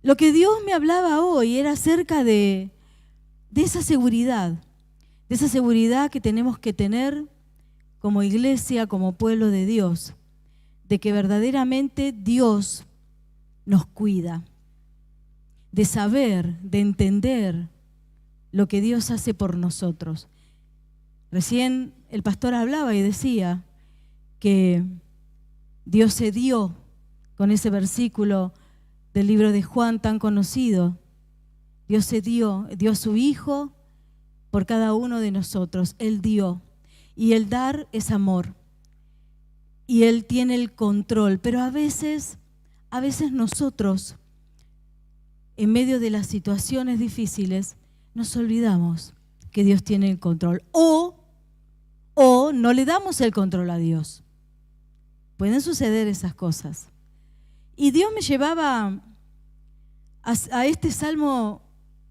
Lo que Dios me hablaba hoy era acerca de esa seguridad que tenemos que tener como iglesia, como pueblo de Dios, de que verdaderamente Dios nos cuida, de saber, de entender lo que Dios hace por nosotros. Recién el pastor hablaba y decía que Dios se dio con ese versículo del libro de Juan tan conocido. Dios se dio a su Hijo por cada uno de nosotros. Él dio. Y el dar es amor. Y Él tiene el control. Pero a veces nosotros, en medio de las situaciones difíciles, nos olvidamos que Dios tiene el control. O no le damos el control a Dios. Pueden suceder esas cosas. Y Dios me llevaba a este salmo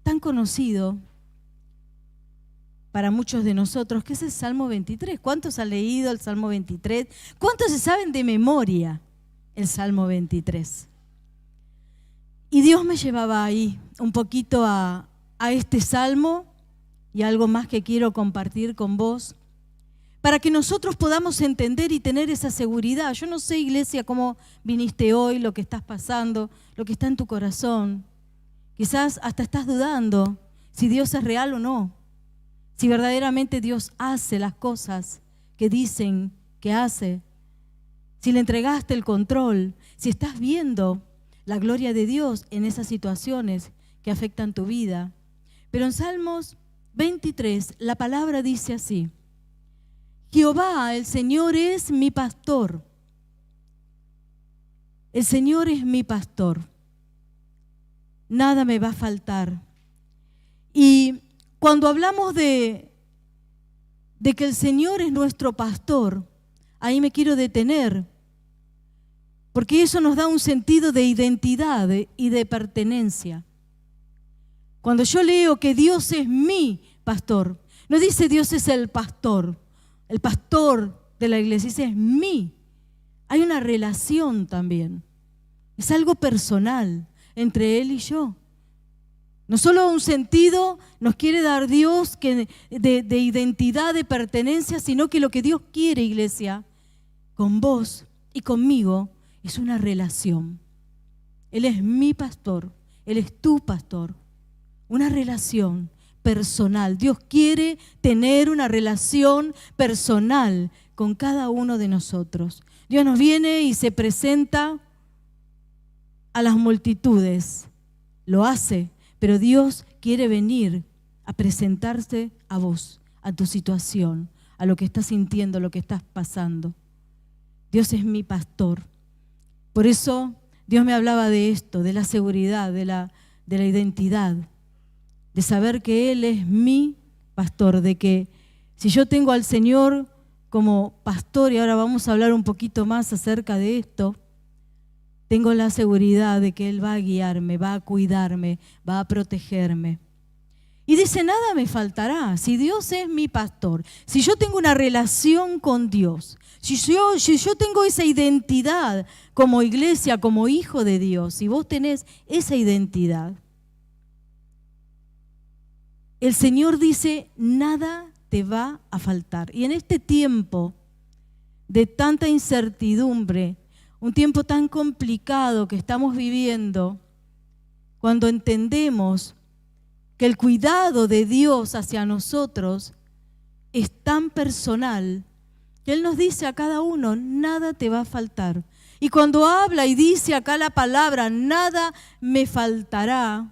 tan conocido para muchos de nosotros, que es el Salmo 23. ¿Cuántos han leído el Salmo 23? ¿Cuántos se saben de memoria el Salmo 23? Y Dios me llevaba ahí un poquito a este salmo y algo más que quiero compartir con vos, para que nosotros podamos entender y tener esa seguridad. Yo no sé, iglesia, cómo viniste hoy, lo que estás pasando, lo que está en tu corazón. Quizás hasta estás dudando si Dios es real o no, si verdaderamente Dios hace las cosas que dicen que hace, si le entregaste el control, si estás viendo la gloria de Dios en esas situaciones que afectan tu vida. Pero en Salmos 23 la palabra dice así: Jehová, el Señor es mi pastor. El Señor es mi pastor. Nada me va a faltar. Y cuando hablamos de que el Señor es nuestro pastor, ahí me quiero detener, porque eso nos da un sentido de identidad y de pertenencia. Cuando yo leo que Dios es mi pastor, no dice Dios es el pastor de la iglesia, dice es mí. Hay una relación también. Es algo personal entre Él y yo. No solo un sentido nos quiere dar Dios de identidad, de pertenencia, sino que lo que Dios quiere, iglesia, con vos y conmigo, es una relación. Él es mi pastor, Él es tu pastor. Una relación personal. Dios quiere tener una relación personal con cada uno de nosotros. Dios nos viene y se presenta a las multitudes. Lo hace, pero Dios quiere venir a presentarse a vos, a tu situación, a lo que estás sintiendo, a lo que estás pasando. Dios es mi pastor. Por eso Dios me hablaba de esto, de la seguridad, de la identidad, de saber que Él es mi pastor, de que si yo tengo al Señor como pastor, y ahora vamos a hablar un poquito más acerca de esto, tengo la seguridad de que Él va a guiarme, va a cuidarme, va a protegerme. Y dice, nada me faltará. Si Dios es mi pastor, si yo tengo una relación con Dios, si yo tengo esa identidad como iglesia, como hijo de Dios, si vos tenés esa identidad, el Señor dice, nada te va a faltar. Y en este tiempo de tanta incertidumbre, un tiempo tan complicado que estamos viviendo, cuando entendemos que el cuidado de Dios hacia nosotros es tan personal, que Él nos dice a cada uno, nada te va a faltar. Y cuando habla y dice acá la palabra, nada me faltará,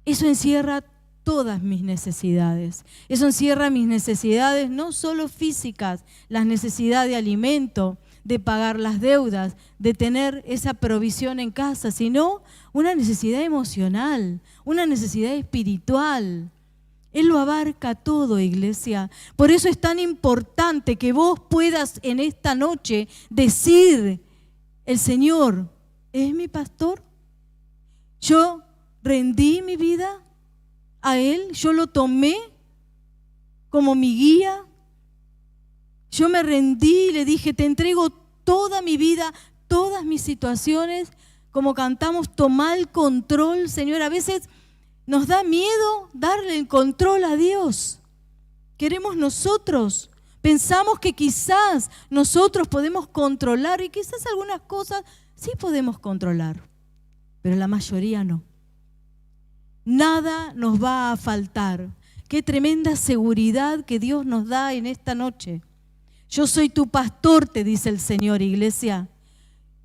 eso encierra todas mis necesidades. Eso encierra mis necesidades no solo físicas, las necesidades de alimento, de pagar las deudas, de tener esa provisión en casa, sino una necesidad emocional, una necesidad espiritual. Él lo abarca todo, iglesia. Por eso es tan importante que vos puedas en esta noche decir, el Señor es mi pastor. Yo rendí mi vida a Él, yo lo tomé como mi guía. Yo me rendí y le dije, te entrego toda mi vida, todas mis situaciones, como cantamos, toma el control, Señor. A veces nos da miedo darle el control a Dios. Queremos nosotros, pensamos que quizás nosotros podemos controlar y quizás algunas cosas sí podemos controlar, pero la mayoría no. Nada nos va a faltar. Qué tremenda seguridad que Dios nos da en esta noche. Yo soy tu pastor, te dice el Señor, iglesia.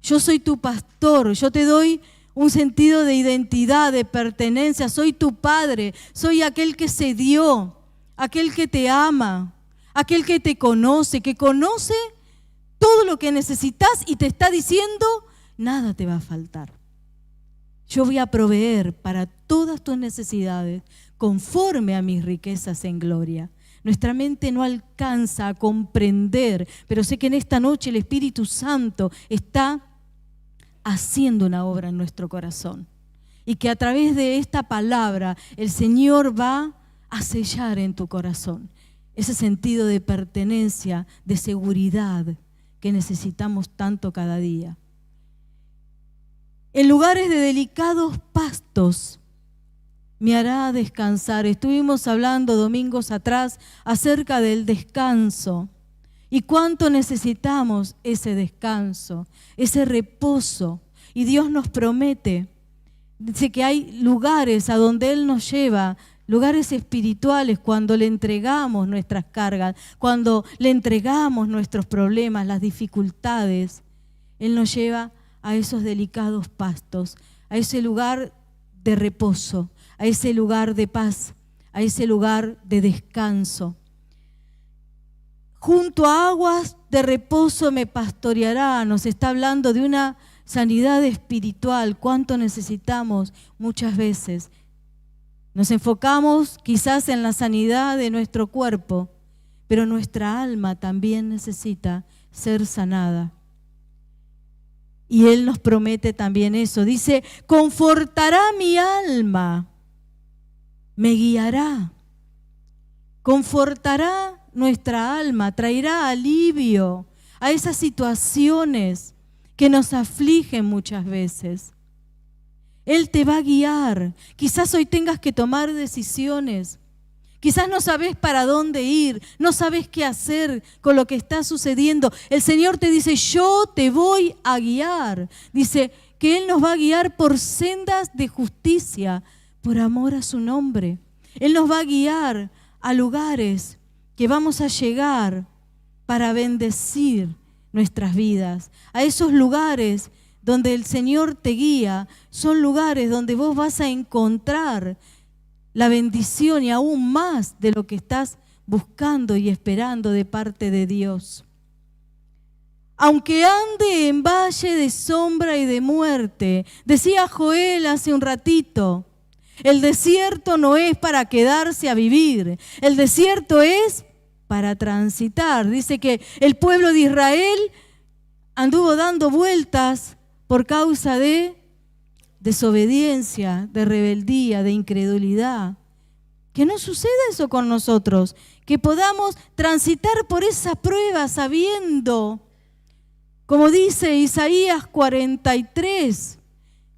Yo soy tu pastor, yo te doy un sentido de identidad, de pertenencia. Soy tu padre, soy aquel que se dio, aquel que te ama, aquel que te conoce, que conoce todo lo que necesitas y te está diciendo, nada te va a faltar. Yo voy a proveer para todas tus necesidades conforme a mis riquezas en gloria. Nuestra mente no alcanza a comprender, pero sé que en esta noche el Espíritu Santo está haciendo una obra en nuestro corazón. Y que a través de esta palabra el Señor va a sellar en tu corazón ese sentido de pertenencia, de seguridad que necesitamos tanto cada día. En lugares de delicados pastos me hará descansar. Estuvimos hablando domingos atrás acerca del descanso y cuánto necesitamos ese descanso, ese reposo. Y Dios nos promete, dice que hay lugares a donde Él nos lleva, lugares espirituales, cuando le entregamos nuestras cargas, cuando le entregamos nuestros problemas, las dificultades. Él nos lleva a esos delicados pastos, a ese lugar de reposo, a ese lugar de paz, a ese lugar de descanso. Junto a aguas de reposo me pastoreará. Nos está hablando de una sanidad espiritual. ¿Cuánto necesitamos muchas veces? Nos enfocamos quizás en la sanidad de nuestro cuerpo, pero nuestra alma también necesita ser sanada. Y Él nos promete también eso. Dice, confortará mi alma, me guiará, confortará nuestra alma, traerá alivio a esas situaciones que nos afligen muchas veces. Él te va a guiar. Quizás hoy tengas que tomar decisiones. Quizás no sabes para dónde ir, no sabes qué hacer con lo que está sucediendo. El Señor te dice, yo te voy a guiar. Dice que Él nos va a guiar por sendas de justicia, por amor a su nombre. Él nos va a guiar a lugares que vamos a llegar para bendecir nuestras vidas. A esos lugares donde el Señor te guía, son lugares donde vos vas a encontrar la bendición y aún más de lo que estás buscando y esperando de parte de Dios. Aunque ande en valle de sombra y de muerte, decía Joel hace un ratito, el desierto no es para quedarse a vivir, el desierto es para transitar. Dice que el pueblo de Israel anduvo dando vueltas por causa de desobediencia, de rebeldía, de incredulidad. Que no suceda eso con nosotros, que podamos transitar por esa prueba sabiendo, como dice Isaías 43,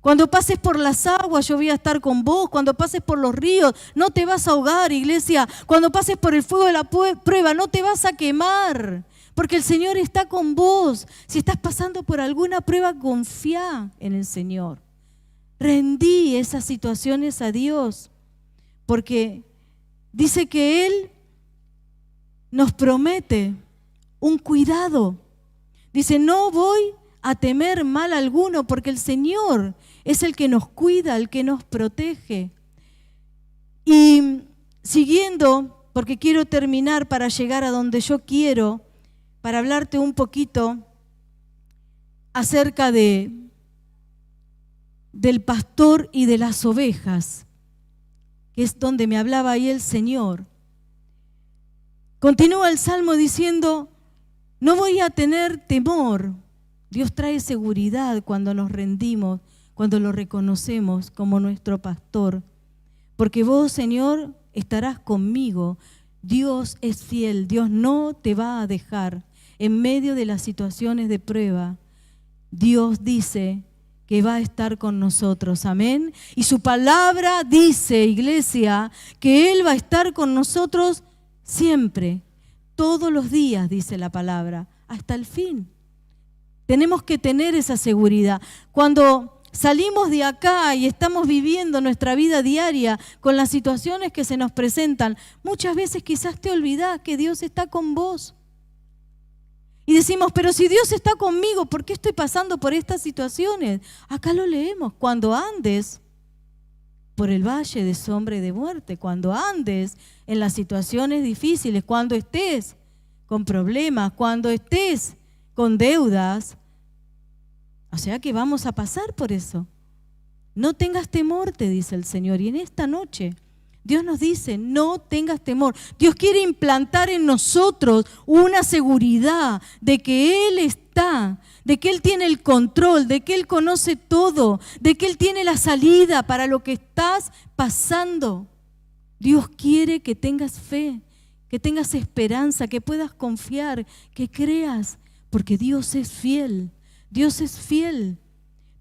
cuando pases por las aguas yo voy a estar con vos, cuando pases por los ríos no te vas a ahogar, iglesia, cuando pases por el fuego de la prueba no te vas a quemar, porque el Señor está con vos. Si estás pasando por alguna prueba, confía en el Señor. Rendí esas situaciones a Dios, porque dice que Él nos promete un cuidado. Dice, no voy a temer mal alguno, porque el Señor es el que nos cuida, el que nos protege. Y siguiendo, porque quiero terminar para llegar a donde yo quiero, para hablarte un poquito acerca del pastor y de las ovejas, que es donde me hablaba ahí el Señor. Continúa el Salmo diciendo, no voy a tener temor. Dios trae seguridad cuando nos rendimos, cuando lo reconocemos como nuestro pastor. Porque vos, Señor, estarás conmigo. Dios es fiel, Dios no te va a dejar en medio de las situaciones de prueba. Dios dice que va a estar con nosotros, amén. Y su palabra dice, iglesia, que Él va a estar con nosotros siempre, todos los días, dice la palabra, hasta el fin. Tenemos que tener esa seguridad. Cuando salimos de acá y estamos viviendo nuestra vida diaria con las situaciones que se nos presentan, muchas veces quizás te olvidás que Dios está con vos. Y decimos, pero si Dios está conmigo, ¿por qué estoy pasando por estas situaciones? Acá lo leemos, cuando andes por el valle de sombra y de muerte, cuando andes en las situaciones difíciles, cuando estés con problemas, cuando estés con deudas, o sea que vamos a pasar por eso. No tengas temor, te dice el Señor. Y en esta noche Dios nos dice, no tengas temor. Dios quiere implantar en nosotros una seguridad de que Él está, de que Él tiene el control, de que Él conoce todo, de que Él tiene la salida para lo que estás pasando. Dios quiere que tengas fe, que tengas esperanza, que puedas confiar, que creas, porque Dios es fiel. Dios es fiel.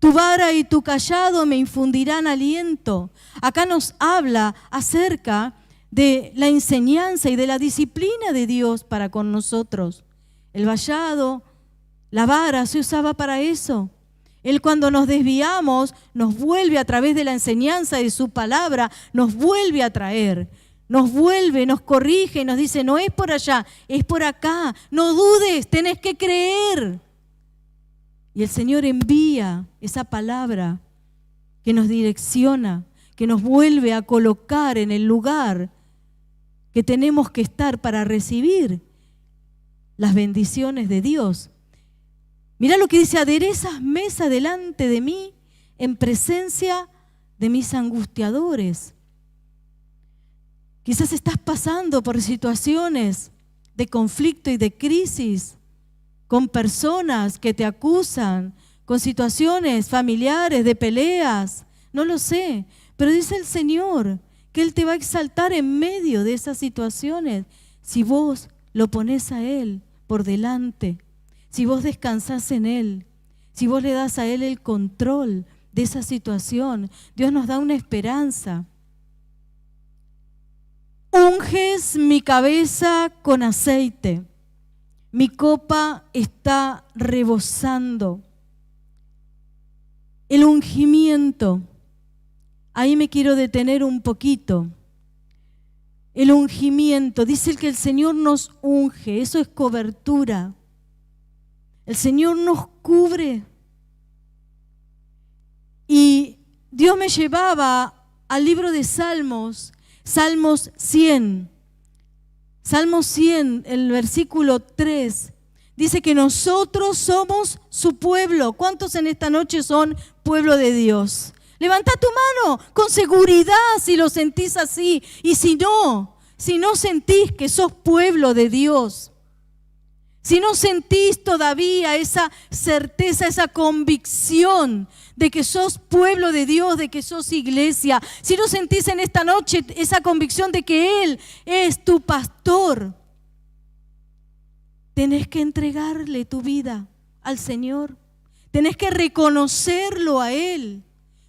Tu vara y tu cayado me infundirán aliento. Acá nos habla acerca de la enseñanza y de la disciplina de Dios para con nosotros. El vallado, la vara se usaba para eso. Él, cuando nos desviamos, nos vuelve a través de la enseñanza de su palabra, nos vuelve a traer, nos vuelve, nos corrige, nos dice, no es por allá, es por acá. No dudes, tenés que creer. Y el Señor envía esa palabra que nos direcciona, que nos vuelve a colocar en el lugar que tenemos que estar para recibir las bendiciones de Dios. Mirá lo que dice, aderezas mesa delante de mí en presencia de mis angustiadores. Quizás estás pasando por situaciones de conflicto y de crisis, con personas que te acusan, con situaciones familiares, de peleas, no lo sé, pero dice el Señor que Él te va a exaltar en medio de esas situaciones si vos lo pones a Él por delante, si vos descansás en Él, si vos le das a Él el control de esa situación. Dios nos da una esperanza. Unges mi cabeza con aceite. Mi copa está rebosando. El ungimiento, ahí me quiero detener un poquito. El ungimiento, dice que el Señor nos unge, eso es cobertura. El Señor nos cubre. Y Dios me llevaba al libro de Salmos, Salmos 100. Salmo 100, el versículo 3, dice que nosotros somos su pueblo. ¿Cuántos en esta noche son pueblo de Dios? Levanta tu mano con seguridad si lo sentís así. Y si no sentís que sos pueblo de Dios, si no sentís todavía esa certeza, esa convicción de que sos pueblo de Dios, de que sos iglesia, si no sentís en esta noche esa convicción de que Él es tu pastor, tenés que entregarle tu vida al Señor. Tenés que reconocerlo a Él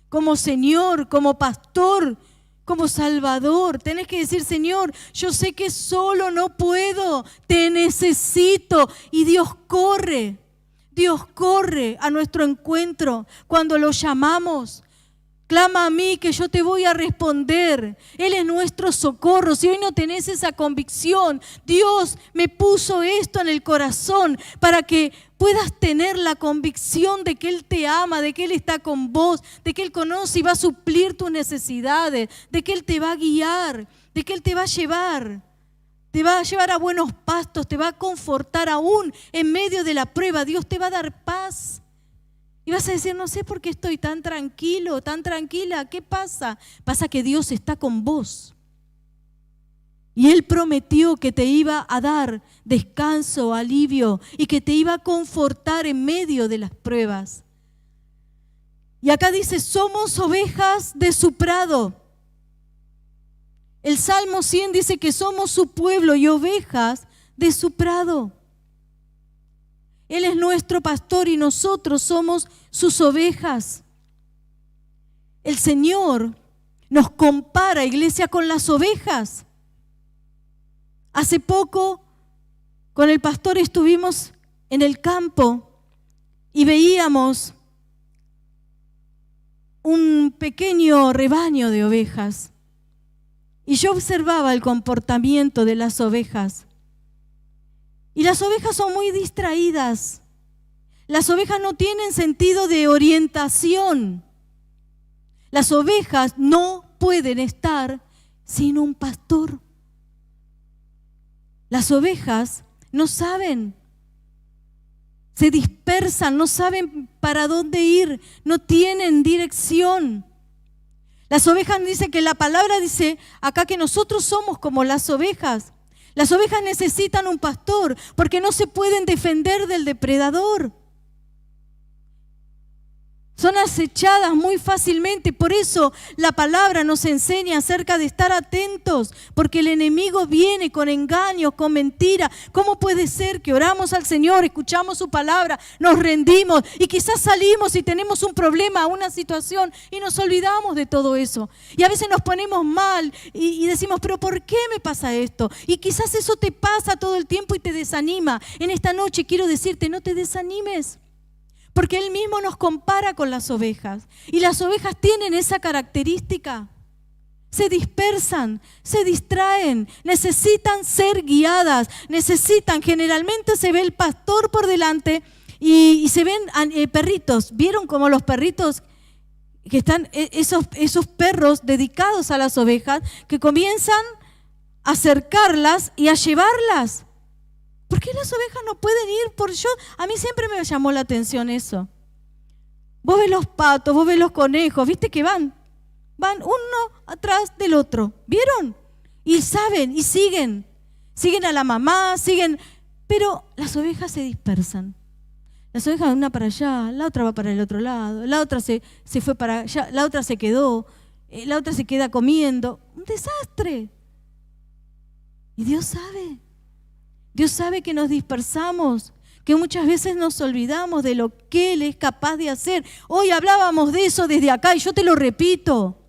como Señor, como pastor, como Salvador. Tenés que decir, Señor, yo sé que solo no puedo, te necesito. Y Dios corre a nuestro encuentro cuando lo llamamos. Clama a mí que yo te voy a responder. Él es nuestro socorro. Si hoy no tenés esa convicción, Dios me puso esto en el corazón para que puedas tener la convicción de que Él te ama, de que Él está con vos, de que Él conoce y va a suplir tus necesidades, de que Él te va a guiar, de que Él te va a llevar a buenos pastos, te va a confortar aún en medio de la prueba. Dios te va a dar paz. Y vas a decir, no sé por qué estoy tan tranquilo, tan tranquila. ¿Qué pasa? Pasa que Dios está con vos. Y Él prometió que te iba a dar descanso, alivio y que te iba a confortar en medio de las pruebas. Y acá dice, somos ovejas de su prado. El Salmo 100 dice que somos su pueblo y ovejas de su prado. Él es nuestro pastor y nosotros somos sus ovejas. el Señor nos compara, iglesia, con las ovejas. Hace poco, con el pastor estuvimos en el campo y veíamos un pequeño rebaño de ovejas. Y yo observaba el comportamiento de las ovejas. Y las ovejas son muy distraídas. Las ovejas no tienen sentido de orientación. Las ovejas no pueden estar sin un pastor. Las ovejas no saben, se dispersan, no saben para dónde ir, no tienen dirección. Las ovejas, dice que la palabra dice acá que nosotros somos como las ovejas. Las ovejas necesitan un pastor porque no se pueden defender del depredador. Son acechadas muy fácilmente, por eso la palabra nos enseña acerca de estar atentos, porque el enemigo viene con engaños, con mentiras. ¿Cómo puede ser que oramos al Señor, escuchamos su palabra, nos rendimos y quizás salimos y tenemos un problema, una situación y nos olvidamos de todo eso? Y a veces nos ponemos mal y decimos, pero ¿por qué me pasa esto? Y quizás eso te pasa todo el tiempo y te desanima. En esta noche quiero decirte, no te desanimes. Porque Él mismo nos compara con las ovejas. Y las ovejas tienen esa característica. Se dispersan, se distraen, necesitan ser guiadas, generalmente se ve el pastor por delante y se ven perritos. ¿Vieron como los perritos que están, esos perros dedicados a las ovejas, que comienzan a acercarlas y a llevarlas? ¿Por qué las ovejas no pueden ir? A mí siempre me llamó la atención eso. Vos ves los patos, vos ves los conejos, ¿viste que van uno atrás del otro? ¿Vieron? Y saben, y siguen a la mamá, pero las ovejas se dispersan. Las ovejas van una para allá, la otra va para el otro lado, la otra se fue para allá, la otra se quedó, la otra se queda comiendo. Un desastre. Y Dios sabe que nos dispersamos, que muchas veces nos olvidamos de lo que Él es capaz de hacer. Hoy hablábamos de eso desde acá y yo te lo repito.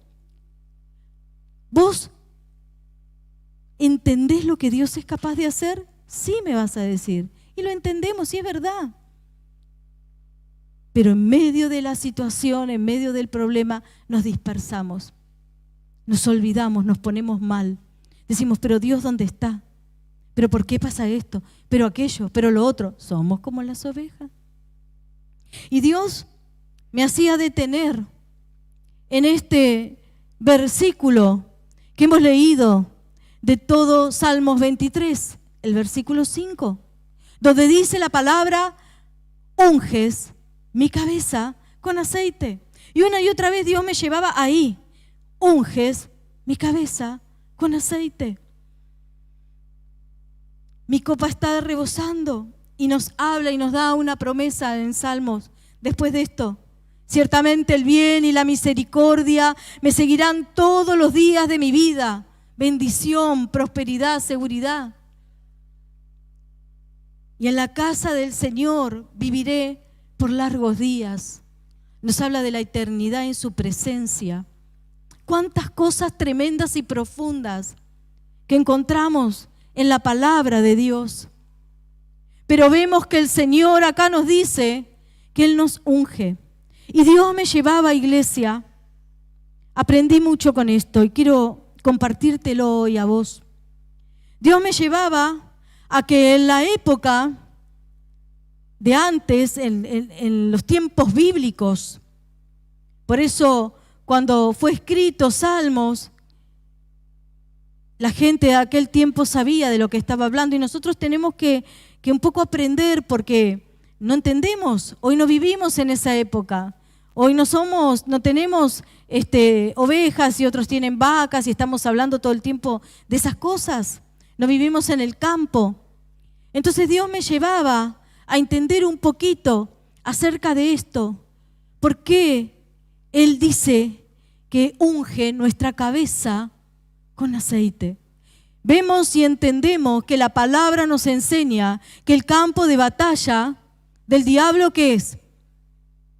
¿Vos entendés lo que Dios es capaz de hacer? Sí, me vas a decir. Y lo entendemos, sí es verdad. Pero en medio de la situación, en medio del problema, nos dispersamos. Nos olvidamos, nos ponemos mal. Decimos, pero Dios, ¿dónde está? ¿Pero por qué pasa esto? ¿Pero aquello? ¿Pero lo otro? Somos como las ovejas. Y Dios me hacía detener en este versículo que hemos leído de todo Salmos 23, el versículo 5, donde dice la palabra, unges mi cabeza con aceite. Y una y otra vez Dios me llevaba ahí, unges mi cabeza con aceite. Mi copa está rebosando, y nos habla y nos da una promesa en Salmos. Después de esto, ciertamente el bien y la misericordia me seguirán todos los días de mi vida. Bendición, prosperidad, seguridad. Y en la casa del Señor viviré por largos días. Nos habla de la eternidad en su presencia. Cuántas cosas tremendas y profundas que encontramos en la palabra de Dios. Pero vemos que el Señor acá nos dice que Él nos unge. Y Dios me llevaba, iglesia, aprendí mucho con esto y quiero compartírtelo hoy a vos. Dios me llevaba a que en la época de antes, en los tiempos bíblicos, por eso cuando fue escrito Salmos, la gente de aquel tiempo sabía de lo que estaba hablando y nosotros tenemos que un poco aprender porque no entendemos, hoy no vivimos en esa época, hoy no tenemos ovejas y otros tienen vacas y estamos hablando todo el tiempo de esas cosas, no vivimos en el campo. Entonces Dios me llevaba a entender un poquito acerca de esto, por qué Él dice que unge nuestra cabeza con aceite. Vemos y entendemos que la palabra nos enseña que el campo de batalla del diablo, ¿qué es?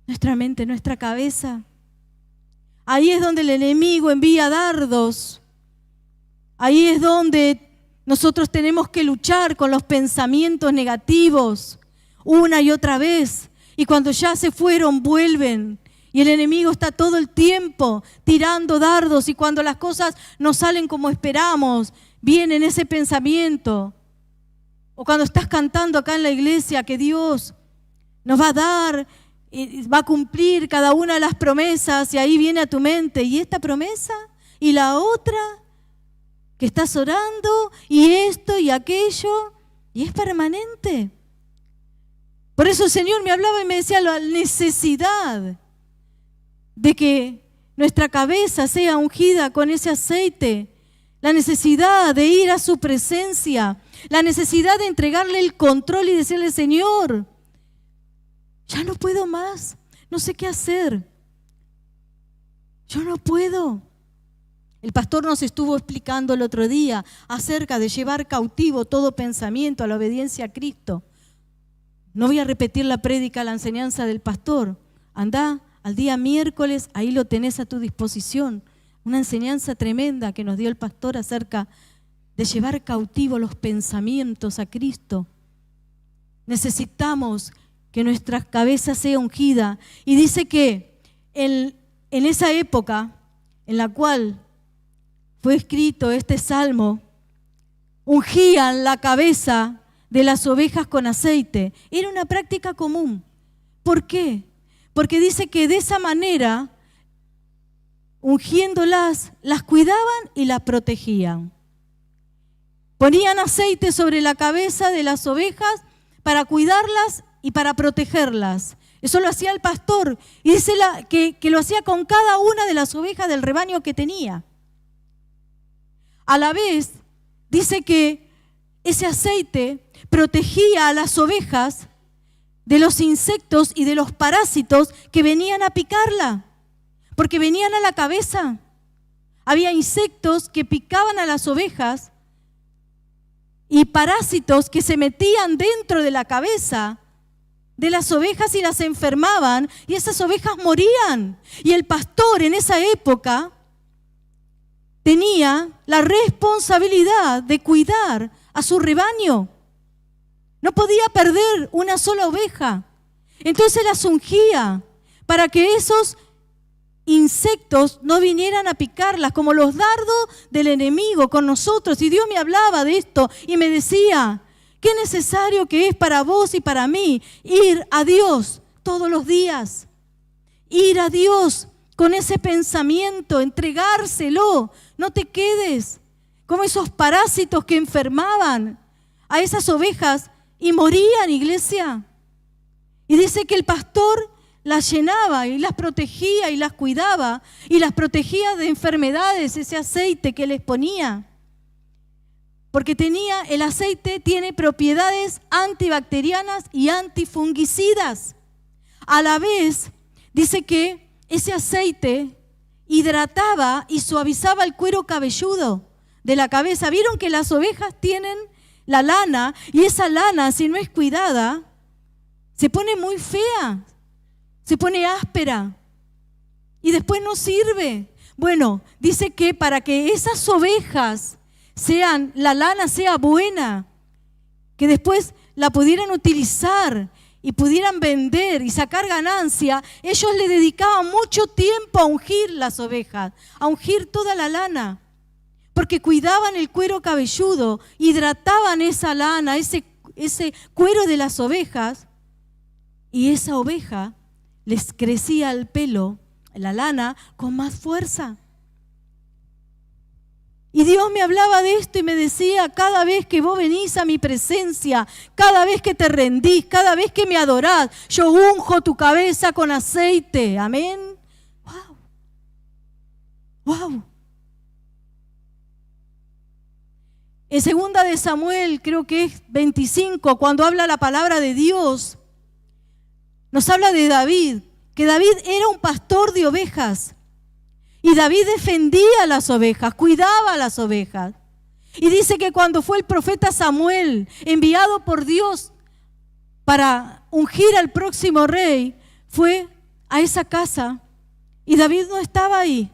Nuestra mente, nuestra cabeza. Ahí es donde el enemigo envía dardos. Ahí es donde nosotros tenemos que luchar con los pensamientos negativos una y otra vez. Y cuando ya se fueron, vuelven. Y el enemigo está todo el tiempo tirando dardos. Y cuando las cosas no salen como esperamos, viene ese pensamiento. O cuando estás cantando acá en la iglesia que Dios nos va a dar, va a cumplir cada una de las promesas. Y ahí viene a tu mente, ¿y esta promesa? ¿Y la otra? Que estás orando, y esto y aquello, y es permanente. Por eso el Señor me hablaba y me decía la necesidad de que nuestra cabeza sea ungida con ese aceite, la necesidad de ir a su presencia, la necesidad de entregarle el control y decirle: Señor, ya no puedo más, no sé qué hacer, yo no puedo. El pastor nos estuvo explicando el otro día acerca de llevar cautivo todo pensamiento a la obediencia a Cristo. No voy a repetir la prédica, la enseñanza del pastor. Andá al día miércoles, ahí lo tenés a tu disposición. Una enseñanza tremenda que nos dio el pastor acerca de llevar cautivo los pensamientos a Cristo. Necesitamos que nuestra cabeza sea ungida. Y dice que en esa época en la cual fue escrito este salmo, ungían la cabeza de las ovejas con aceite. Era una práctica común. ¿Por qué? Porque dice que de esa manera, ungiéndolas, las cuidaban y las protegían. Ponían aceite sobre la cabeza de las ovejas para cuidarlas y para protegerlas. Eso lo hacía el pastor, y dice que lo hacía con cada una de las ovejas del rebaño que tenía. A la vez, dice que ese aceite protegía a las ovejas de los insectos y de los parásitos que venían a picarla, porque venían a la cabeza. Había insectos que picaban a las ovejas y parásitos que se metían dentro de la cabeza de las ovejas y las enfermaban, y esas ovejas morían. Y el pastor en esa época tenía la responsabilidad de cuidar a su rebaño. No podía perder una sola oveja. Entonces las ungía para que esos insectos no vinieran a picarlas, como los dardos del enemigo con nosotros. Y Dios me hablaba de esto y me decía: qué necesario que es para vos y para mí ir a Dios todos los días. Ir a Dios con ese pensamiento, entregárselo. No te quedes como esos parásitos que enfermaban a esas ovejas y morían, iglesia. Y dice que el pastor las llenaba y las protegía y las cuidaba y las protegía de enfermedades, ese aceite que les ponía. Porque el aceite tiene propiedades antibacterianas y antifungicidas. A la vez, dice que ese aceite hidrataba y suavizaba el cuero cabelludo de la cabeza. ¿Vieron que las ovejas tienen la lana? Y esa lana, si no es cuidada, se pone muy fea, se pone áspera y después no sirve. Bueno, dice que para que esas ovejas la lana sea buena, que después la pudieran utilizar y pudieran vender y sacar ganancia, ellos le dedicaban mucho tiempo a ungir las ovejas, a ungir toda la lana, porque cuidaban el cuero cabelludo, hidrataban esa lana, ese cuero de las ovejas, y esa oveja les crecía el pelo, la lana, con más fuerza. Y Dios me hablaba de esto y me decía: cada vez que vos venís a mi presencia, cada vez que te rendís, cada vez que me adorás, yo unjo tu cabeza con aceite. Amén. Wow. En 2 de Samuel, creo que es 25, cuando habla la palabra de Dios, nos habla de David, que David era un pastor de ovejas. Y David defendía a las ovejas, cuidaba a las ovejas. Y dice que cuando fue el profeta Samuel enviado por Dios para ungir al próximo rey, fue a esa casa Y David no estaba ahí.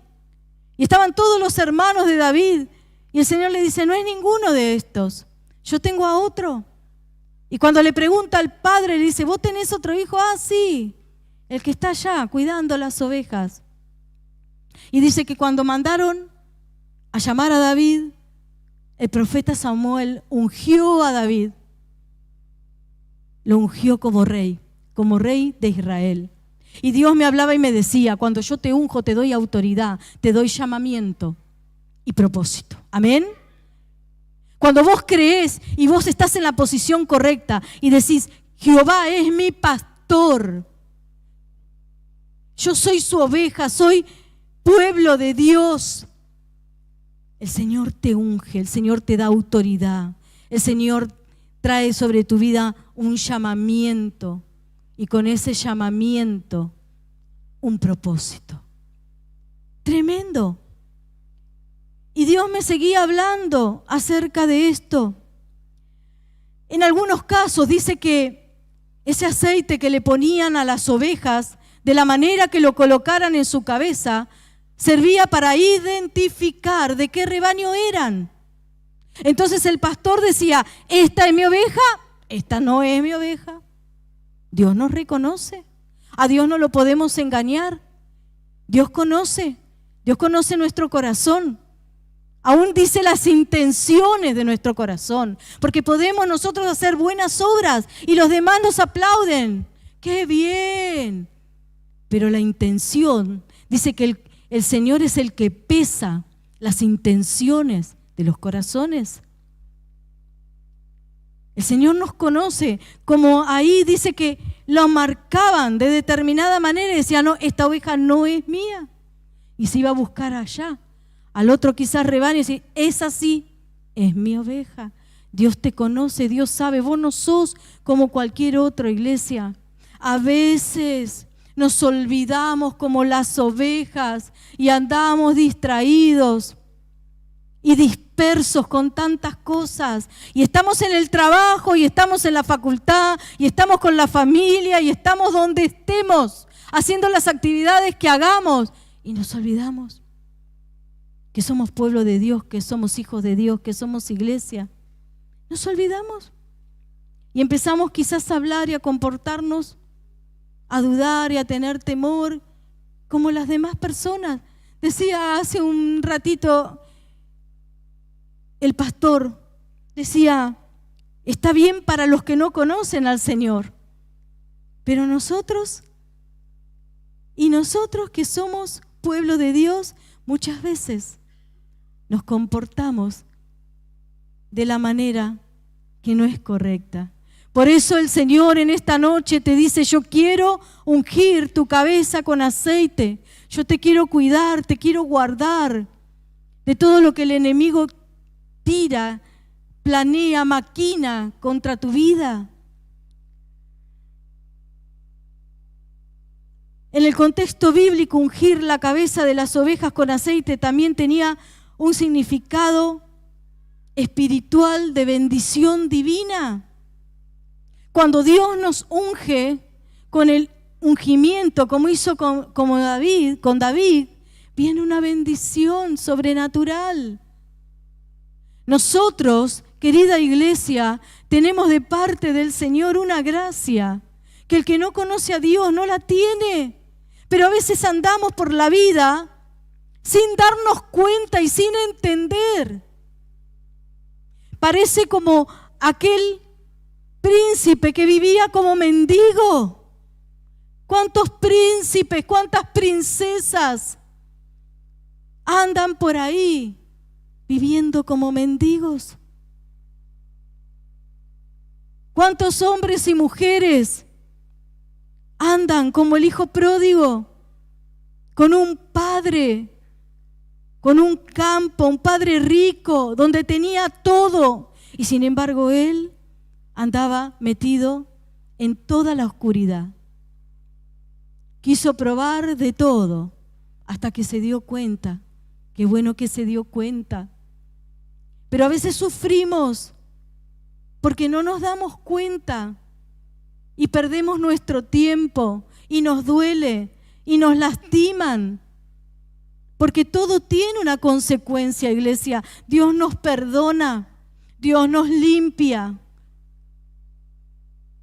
Y estaban todos los hermanos de David. Y el Señor le dice, no es ninguno de estos. Yo tengo a otro. Y cuando le pregunta al padre, le dice, ¿vos tenés otro hijo? Ah, sí, el que está allá cuidando las ovejas. Y dice que cuando mandaron a llamar a David, el profeta Samuel ungió a David. Lo ungió como rey de Israel. Y Dios me hablaba y me decía, cuando yo te unjo, te doy autoridad, te doy llamamiento y propósito. Amén. Cuando vos creés y vos estás en la posición correcta y decís, Jehová es mi pastor, yo soy su oveja, soy pueblo de Dios, el Señor te unge, el Señor te da autoridad, el Señor trae sobre tu vida un llamamiento y con ese llamamiento un propósito. Tremendo. Y Dios me seguía hablando acerca de esto. En algunos casos dice que ese aceite que le ponían a las ovejas, de la manera que lo colocaran en su cabeza, servía para identificar de qué rebaño eran. Entonces el pastor decía, esta es mi oveja, esta no es mi oveja. Dios nos reconoce. A Dios no lo podemos engañar. Dios conoce nuestro corazón. Aún dice las intenciones de nuestro corazón, porque podemos nosotros hacer buenas obras y los demás nos aplauden. ¡Qué bien! Pero la intención, dice que el Señor es el que pesa las intenciones de los corazones. El Señor nos conoce, como ahí dice que lo marcaban de determinada manera y decían, no, esta oveja no es mía. Y se iba a buscar allá. Al otro quizás rebaño y decir, esa sí es mi oveja. Dios te conoce, Dios sabe, vos no sos como cualquier otra iglesia. A veces nos olvidamos como las ovejas y andamos distraídos y dispersos con tantas cosas. Y estamos en el trabajo y estamos en la facultad y estamos con la familia y estamos donde estemos, haciendo las actividades que hagamos y nos olvidamos que somos pueblo de Dios, que somos hijos de Dios, que somos iglesia. Nos olvidamos y empezamos quizás a hablar y a comportarnos, a dudar y a tener temor como las demás personas. Decía hace un ratito el pastor, decía, está bien para los que no conocen al Señor, pero nosotros que somos pueblo de Dios, muchas veces nos comportamos de la manera que no es correcta. Por eso el Señor en esta noche te dice, yo quiero ungir tu cabeza con aceite, yo te quiero cuidar, te quiero guardar de todo lo que el enemigo tira, planea, maquina contra tu vida. En el contexto bíblico, ungir la cabeza de las ovejas con aceite también tenía un significado espiritual de bendición divina. Cuando Dios nos unge con el ungimiento, como hizo con David, viene una bendición sobrenatural. Nosotros, querida iglesia, tenemos de parte del Señor una gracia que el que no conoce a Dios no la tiene. Pero a veces andamos por la vida sin darnos cuenta y sin entender. Parece como aquel príncipe que vivía como mendigo. ¿Cuántos príncipes, cuántas princesas andan por ahí viviendo como mendigos? ¿Cuántos hombres y mujeres andan como el hijo pródigo, con un padre, con un campo, un padre rico, donde tenía todo, y sin embargo él andaba metido en toda la oscuridad? Quiso probar de todo hasta que se dio cuenta. Qué bueno que se dio cuenta. Pero a veces sufrimos porque no nos damos cuenta y perdemos nuestro tiempo y nos duele y nos lastiman. Porque todo tiene una consecuencia, iglesia. Dios nos perdona, Dios nos limpia.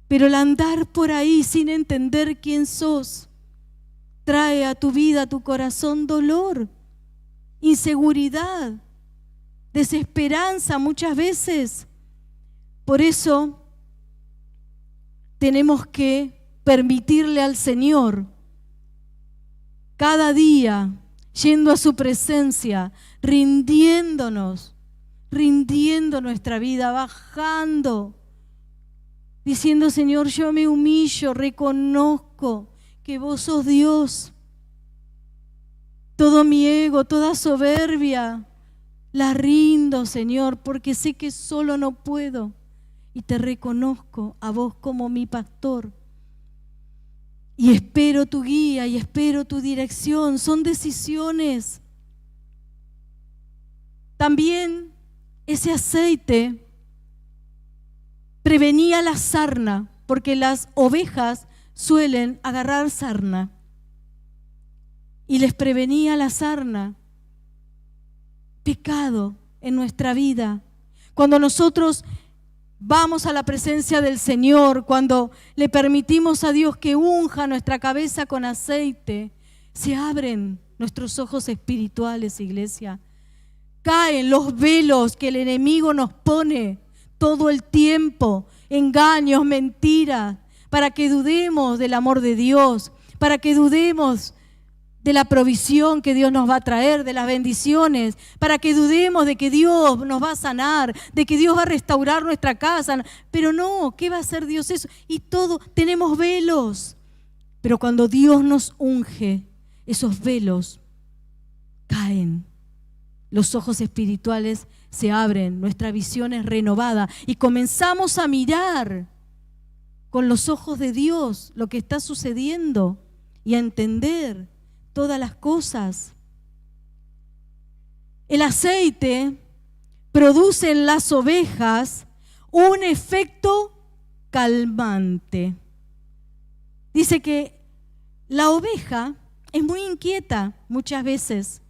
Pero el andar por ahí sin entender quién sos trae a tu vida, a tu corazón dolor, inseguridad, desesperanza muchas veces. Por eso tenemos que permitirle al Señor cada día, yendo a su presencia, rindiendo nuestra vida, bajando, diciendo: Señor, yo me humillo, reconozco que vos sos Dios. Todo mi ego, toda soberbia, la rindo, Señor, porque sé que solo no puedo. Y te reconozco a vos como mi pastor. Y espero tu guía y espero tu dirección. Son decisiones. También ese aceite prevenía la sarna, porque las ovejas suelen agarrar sarna. Y les prevenía la sarna. Pecado en nuestra vida. Cuando nosotros vamos a la presencia del Señor, cuando le permitimos a Dios que unja nuestra cabeza con aceite, se abren nuestros ojos espirituales, iglesia. Caen los velos que el enemigo nos pone todo el tiempo, engaños, mentiras, para que dudemos del amor de Dios, para que dudemos de la provisión que Dios nos va a traer, de las bendiciones, para que dudemos de que Dios nos va a sanar, de que Dios va a restaurar nuestra casa. Pero no, ¿qué va a hacer Dios eso? Y todo, tenemos velos. Pero cuando Dios nos unge, esos velos caen. Los ojos espirituales se abren, nuestra visión es renovada y comenzamos a mirar con los ojos de Dios lo que está sucediendo y a entender todas las cosas. El aceite produce en las ovejas un efecto calmante. Dice que la oveja es muy inquieta muchas veces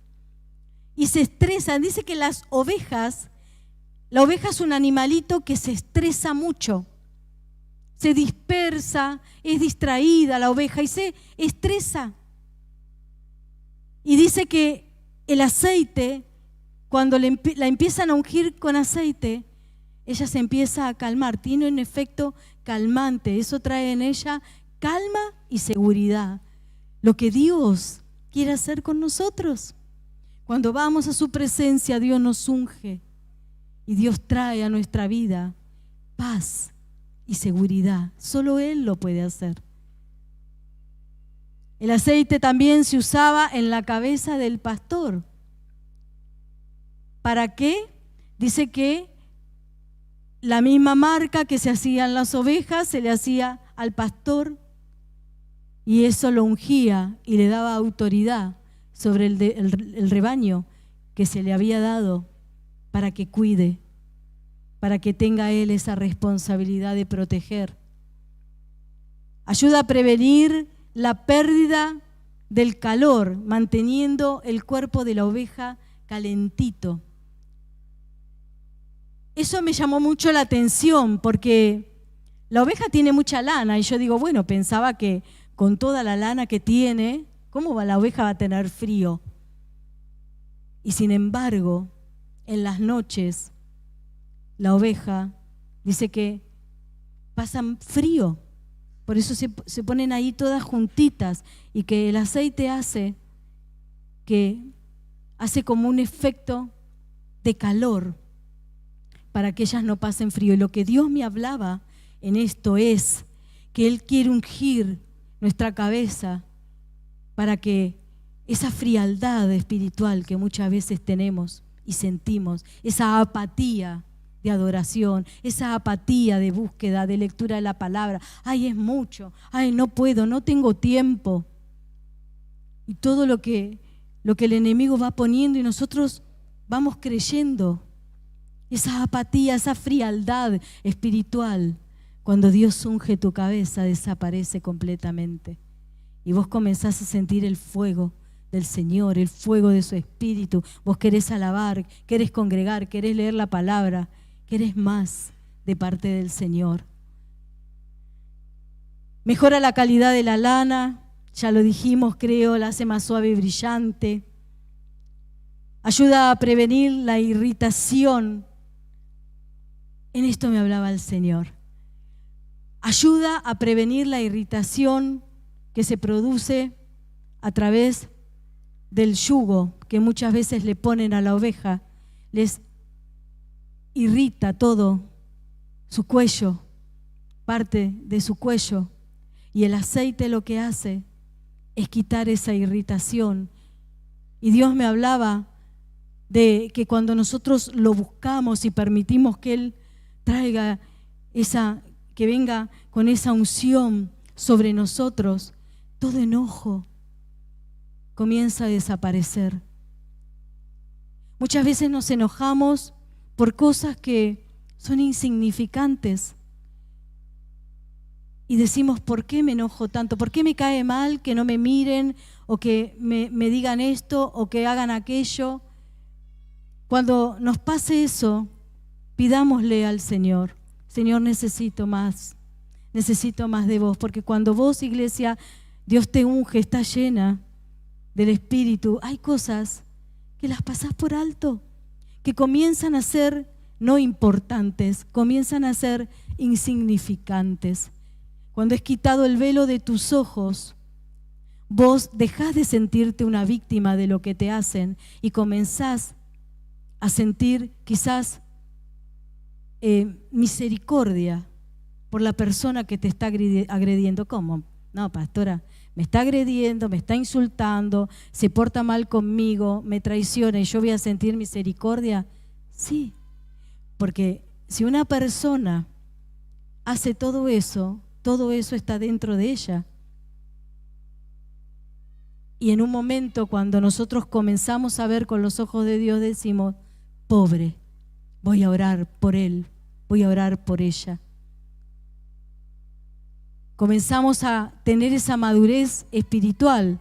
y se estresa. Dice que la oveja es un animalito que se estresa mucho, se dispersa, es distraída la oveja y se estresa. Y dice que el aceite, cuando la empiezan a ungir con aceite, ella se empieza a calmar, tiene un efecto calmante, eso trae en ella calma y seguridad. Lo que Dios quiere hacer con nosotros. Cuando vamos a su presencia, Dios nos unge y Dios trae a nuestra vida paz y seguridad. Solo Él lo puede hacer. El aceite también se usaba en la cabeza del pastor. ¿Para qué? Dice que la misma marca que se hacía en las ovejas se le hacía al pastor y eso lo ungía y le daba autoridad sobre el rebaño que se le había dado para que cuide, para que tenga él esa responsabilidad de proteger. Ayuda a prevenir la pérdida del calor, manteniendo el cuerpo de la oveja calentito. Eso me llamó mucho la atención porque la oveja tiene mucha lana y yo digo, bueno, pensaba que con toda la lana que tiene, ¿cómo la oveja va a tener frío? Y sin embargo, en las noches, la oveja dice que pasan frío. Por eso se ponen ahí todas juntitas y que el aceite hace como un efecto de calor para que ellas no pasen frío. Y lo que Dios me hablaba en esto es que Él quiere ungir nuestra cabeza para que esa frialdad espiritual que muchas veces tenemos y sentimos, esa apatía de adoración, esa apatía de búsqueda, de lectura de la palabra. Ay, es mucho, ay, no puedo, no tengo tiempo. Y todo lo que el enemigo va poniendo y nosotros vamos creyendo. Esa apatía, esa frialdad espiritual, cuando Dios unge tu cabeza, desaparece completamente. y vos comenzás a sentir el fuego del Señor, el fuego de su Espíritu. Vos querés alabar, querés congregar, querés leer la palabra, querés más de parte del Señor. Mejora la calidad de la lana, ya lo dijimos, creo, la hace más suave y brillante. Ayuda a prevenir la irritación. En esto me hablaba el Señor. Ayuda a prevenir la irritación que se produce a través del yugo que muchas veces le ponen a la oveja. Les irrita todo su cuello, parte de su cuello. Y el aceite lo que hace es quitar esa irritación. Y Dios me hablaba de que cuando nosotros lo buscamos y permitimos que Él traiga que venga con esa unción sobre nosotros, todo enojo comienza a desaparecer. Muchas veces nos enojamos por cosas que son insignificantes y decimos, ¿por qué me enojo tanto? ¿Por qué me cae mal que no me miren o que me digan esto o que hagan aquello? Cuando nos pase eso, pidámosle al Señor, Señor, necesito más de vos, porque cuando vos, iglesia, Dios te unge, está llena del Espíritu, hay cosas que las pasás por alto, que comienzan a ser no importantes, comienzan a ser insignificantes. Cuando es quitado el velo de tus ojos, vos dejás de sentirte una víctima de lo que te hacen y comenzás a sentir quizás misericordia por la persona que te está agrediendo. ¿Cómo? No, pastora, me está agrediendo, me está insultando, se porta mal conmigo, me traiciona y yo voy a sentir misericordia. Sí, porque si una persona hace todo eso está dentro de ella. Y en un momento cuando nosotros comenzamos a ver con los ojos de Dios, decimos, pobre, voy a orar por él, voy a orar por ella. Comenzamos a tener esa madurez espiritual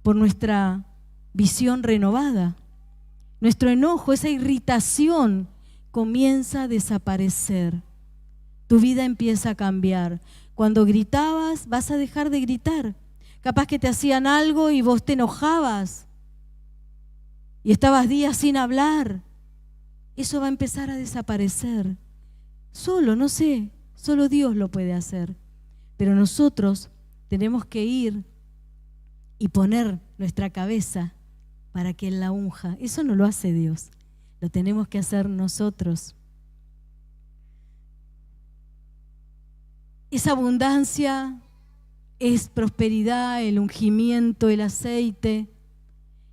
por nuestra visión renovada. Nuestro enojo, esa irritación comienza a desaparecer. Tu vida empieza a cambiar. Cuando gritabas, vas a dejar de gritar. Capaz que te hacían algo y vos te enojabas y estabas días sin hablar. Eso va a empezar a desaparecer. Solo Dios lo puede hacer. Pero nosotros tenemos que ir y poner nuestra cabeza para que Él la unja. Eso no lo hace Dios, lo tenemos que hacer nosotros. Esa abundancia es prosperidad, el ungimiento, el aceite.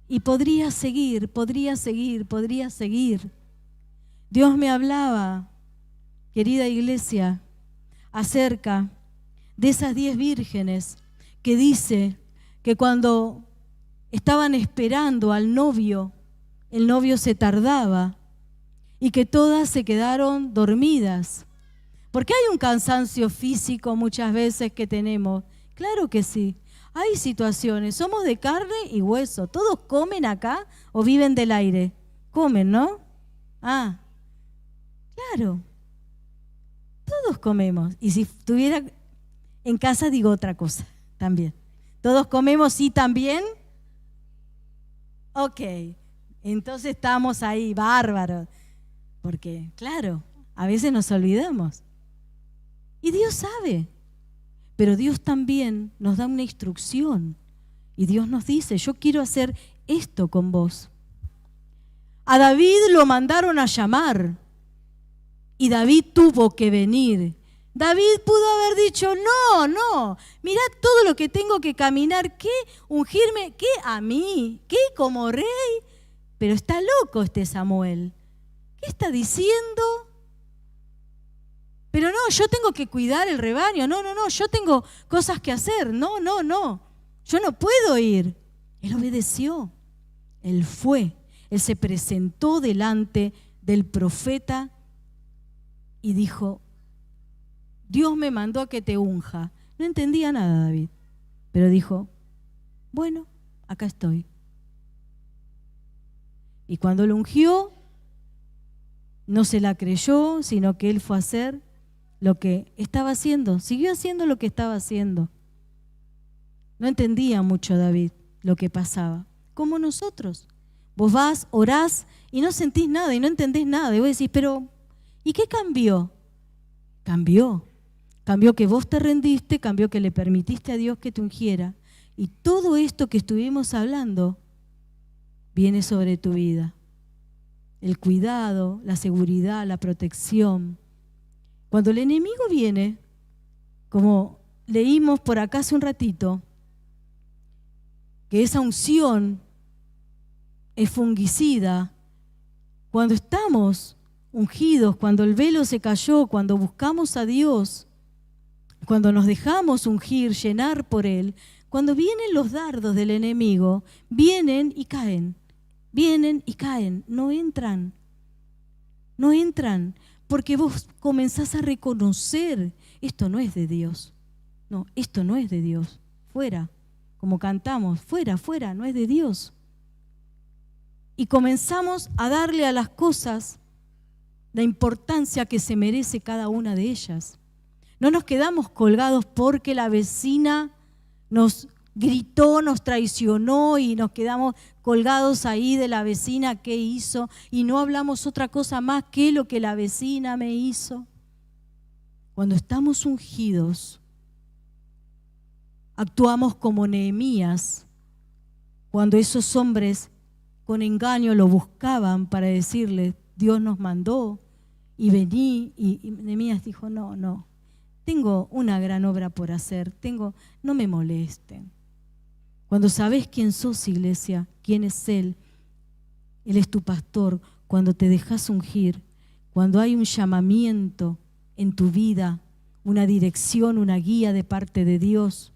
Y podría seguir. Dios me hablaba, querida iglesia, acerca de esas 10 vírgenes que dice que cuando estaban esperando al novio, el novio se tardaba y que todas se quedaron dormidas. Porque hay un cansancio físico muchas veces que tenemos. Claro que sí. Hay situaciones, somos de carne y hueso. ¿Todos comen acá o viven del aire? Comen, ¿no? Ah, claro. Todos comemos. Y si estuviera en casa digo otra cosa también. ¿Todos comemos sí también? Ok, entonces estamos ahí, bárbaros. Porque, claro, a veces nos olvidamos. Y Dios sabe. Pero Dios también nos da una instrucción. Y Dios nos dice, yo quiero hacer esto con vos. A David lo mandaron a llamar. Y David tuvo que venir. David pudo haber dicho, no, mirá todo lo que tengo que caminar, ¿qué? ¿Ungirme? ¿Qué a mí? ¿Qué como rey? Pero está loco este Samuel. ¿Qué está diciendo? Pero no, yo tengo que cuidar el rebaño, no, yo tengo cosas que hacer, no, yo no puedo ir. Él obedeció, él fue, él se presentó delante del profeta y dijo, Dios me mandó a que te unja. No entendía nada David, pero dijo, Bueno, acá estoy. Y cuando lo ungió, no se la creyó, sino que él fue a hacer lo que estaba haciendo. Siguió haciendo lo que estaba haciendo. No entendía mucho David lo que pasaba. Como nosotros. Vos vas, orás y no sentís nada y no entendés nada. Y vos decís, pero ¿y qué cambió? Cambió. Cambió que vos te rendiste, cambió que le permitiste a Dios que te ungiera. Y todo esto que estuvimos hablando viene sobre tu vida. El cuidado, la seguridad, la protección. Cuando el enemigo viene, como leímos por acá hace un ratito, que esa unción es fungicida, cuando estamos ungidos, cuando el velo se cayó, cuando buscamos a Dios, cuando nos dejamos ungir, llenar por Él, cuando vienen los dardos del enemigo, vienen y caen, no entran, porque vos comenzás a reconocer, esto no es de Dios, no, esto no es de Dios, fuera, como cantamos, fuera, no es de Dios. Y comenzamos a darle a las cosas la importancia que se merece cada una de ellas. No nos quedamos colgados porque la vecina nos gritó, nos traicionó y nos quedamos colgados ahí de la vecina que hizo y no hablamos otra cosa más que lo que la vecina me hizo. Cuando estamos ungidos, actuamos como Nehemías, cuando esos hombres con engaño lo buscaban para decirle, Dios nos mandó y vení, y Nehemías dijo, no, tengo una gran obra por hacer, no me molesten. Cuando sabes quién sos, iglesia, quién es Él es tu pastor, cuando te dejas ungir, cuando hay un llamamiento en tu vida, una dirección, una guía de parte de Dios,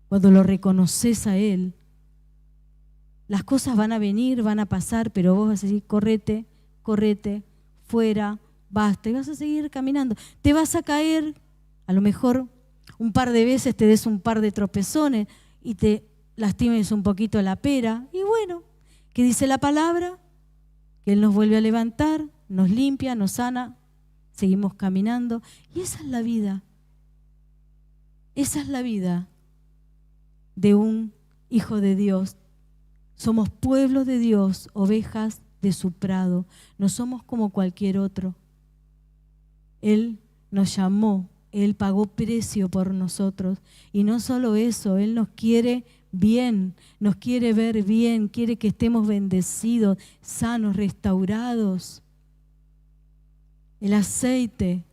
cuando lo reconoces a Él, las cosas van a venir, van a pasar, pero vos vas a decir, correte, fuera, basta, y vas a seguir caminando. Te vas a caer, a lo mejor un par de veces te des un par de tropezones y te lastimes un poquito la pera. Y bueno, ¿qué dice la palabra? Que Él nos vuelve a levantar, nos limpia, nos sana, seguimos caminando. Y esa es la vida. Esa es la vida de un hijo de Dios. Somos pueblo de Dios, ovejas de su prado. No somos como cualquier otro. Él nos llamó, Él pagó precio por nosotros. Y no solo eso, Él nos quiere bien, nos quiere ver bien, quiere que estemos bendecidos, sanos, restaurados. El aceite,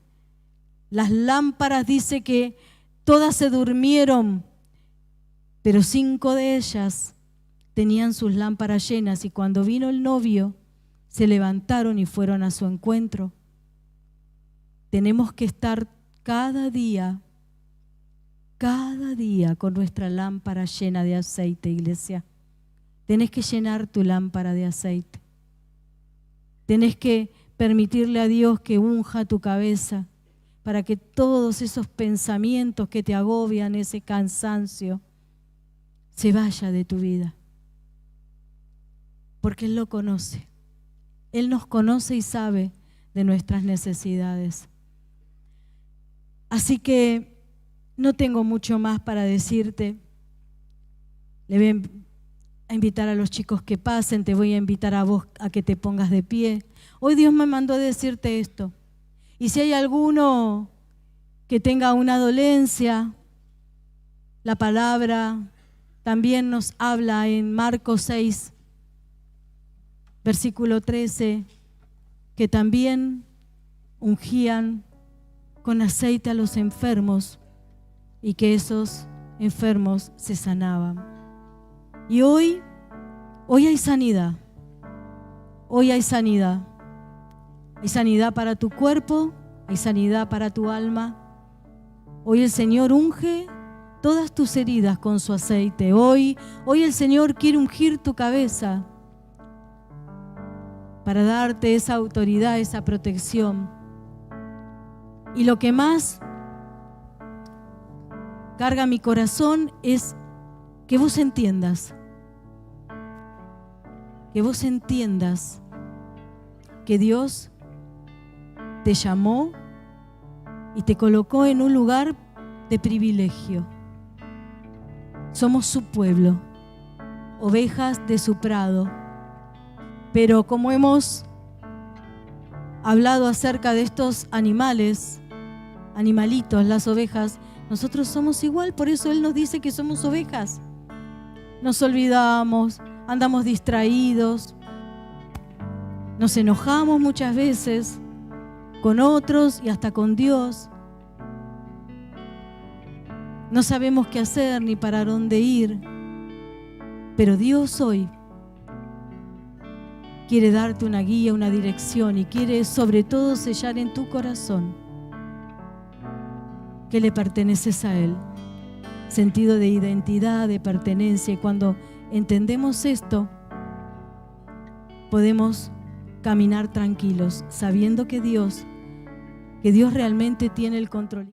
las lámparas, dice que todas se durmieron, pero 5 de ellas tenían sus lámparas llenas y cuando vino el novio se levantaron y fueron a su encuentro. Tenemos que estar cada día con nuestra lámpara llena de aceite, iglesia. Tenés que llenar tu lámpara de aceite. Tenés que permitirle a Dios que unja tu cabeza para que todos esos pensamientos que te agobian, ese cansancio, se vaya de tu vida. Porque Él lo conoce. Él nos conoce y sabe de nuestras necesidades. Así que no tengo mucho más para decirte. Le voy a invitar a los chicos que pasen, te voy a invitar a vos a que te pongas de pie. Hoy Dios me mandó a decirte esto. Y si hay alguno que tenga una dolencia, la palabra también nos habla en Marcos 6, versículo 13, que también ungían con aceite a los enfermos y que esos enfermos se sanaban. Y hoy hay sanidad. Hoy hay sanidad. Hay sanidad para tu cuerpo, hay sanidad para tu alma. Hoy el Señor unge todas tus heridas con su aceite. Hoy el Señor quiere ungir tu cabeza para darte esa autoridad, esa protección. Y lo que más carga mi corazón es que vos entiendas que Dios te llamó y te colocó en un lugar de privilegio. Somos su pueblo, ovejas de su prado. Pero como hemos hablado acerca de estos animalitos, las ovejas, nosotros somos igual, por eso Él nos dice que somos ovejas. Nos olvidamos, andamos distraídos, nos enojamos muchas veces con otros y hasta con Dios. No sabemos qué hacer ni para dónde ir, pero Dios hoy quiere darte una guía, una dirección y quiere sobre todo sellar en tu corazón que le perteneces a Él. Sentido de identidad, de pertenencia. Y cuando entendemos esto, podemos caminar tranquilos, sabiendo que Dios realmente tiene el control.